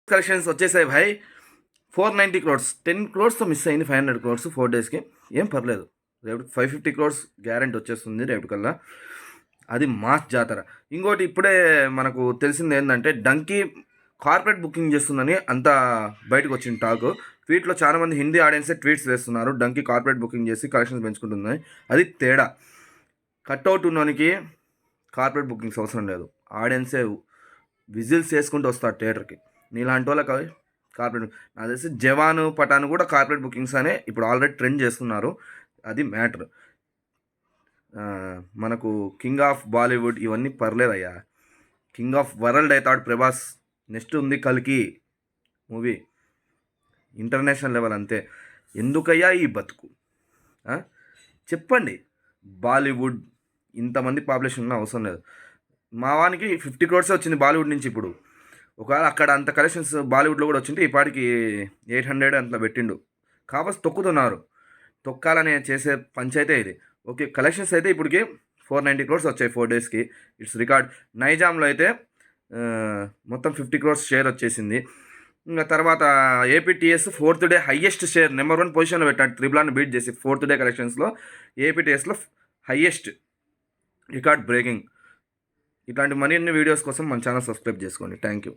Collections వచ్చేసాయి భాయ్. 490 crores, 10 crores miss అయింది. 500 crores 4 daysకి. ఏం పర్లేదు, రేపు 550 crores గ్యారెంటీ వచ్చేస్తుంది రేపు కల్లా. అది మాస్ జాతర. ఇంకోటి ఇప్పుడే మనకు తెలిసింది ఏంటంటే డంకీ కార్పొరేట్ బుకింగ్ చేస్తుందని అంతా బయటకు వచ్చిన టాక్. ట్వీట్లో చాలామంది హిందీ ఆడియన్సే ట్వీట్స్ వేస్తున్నారు, డంకీ కార్పొరేట్ బుకింగ్ చేసి కలెక్షన్స్ పెంచుకుంటుంది. అది తేడా. కట్అవుట్ ఉన్నోనికి కార్పొరేట్ బుకింగ్స్ అవసరం లేదు, ఆడియన్సే విజిల్స్ వేసుకుంటూ వస్తారు థియేటర్కి. నీలాంటి వాళ్ళకి కార్పొరేట్, నాకు తెలిసి జవాన్ పఠాన్ కూడా కార్పొరేట్ బుకింగ్స్ అనే ఇప్పుడు ఆల్రెడీ ట్రెండ్ చేస్తున్నారు. అది మ్యాటర్. మనకు కింగ్ ఆఫ్ బాలీవుడ్ ఇవన్నీ పర్లేదయ్యా. కింగ్ ఆఫ్ వరల్డ్ అవుతాడు ప్రభాస్. నెక్స్ట్ ఉంది కల్కి మూవీ, ఇంటర్నేషనల్ లెవెల్ అంతే. ఎందుకయ్యా ఈ బతుకు? చెప్పండి. బాలీవుడ్ ఇంతమంది పాపులేషన్ ఉన్న అవసరం లేదు. మా వానికి 50 crores వచ్చింది బాలీవుడ్ నుంచి. ఇప్పుడు ఒకవేళ అక్కడ అంత కలెక్షన్స్ బాలీవుడ్లో కూడా వచ్చింటే ఈ పాటికి 800 అంత పెట్టిండు. కాబట్టి తొక్కుతున్నారు. తొక్కాలని చేసే పంచాయితే ఇది. ఓకే, కలెక్షన్స్ అయితే ఇప్పటికి 490 crores వచ్చాయి 4 daysకి. It's record. నైజాంలో అయితే మొత్తం 50 crores షేర్ వచ్చేసింది. ఇంకా తర్వాత APTS 4th day highest share, number 1 పొజిషన్లో పెట్టాడు. త్రిబులాన్ని బీట్ చేసి 4th డే కలెక్షన్స్లో ఏపీటీఎస్లో హయ్యెస్ట్, రికార్డ్ బ్రేకింగ్. ఇట్లాంటి మరిన్ని వీడియోస్ కోసం మన ఛానల్ సబ్స్క్రైబ్ చేసుకోండి. Thank you.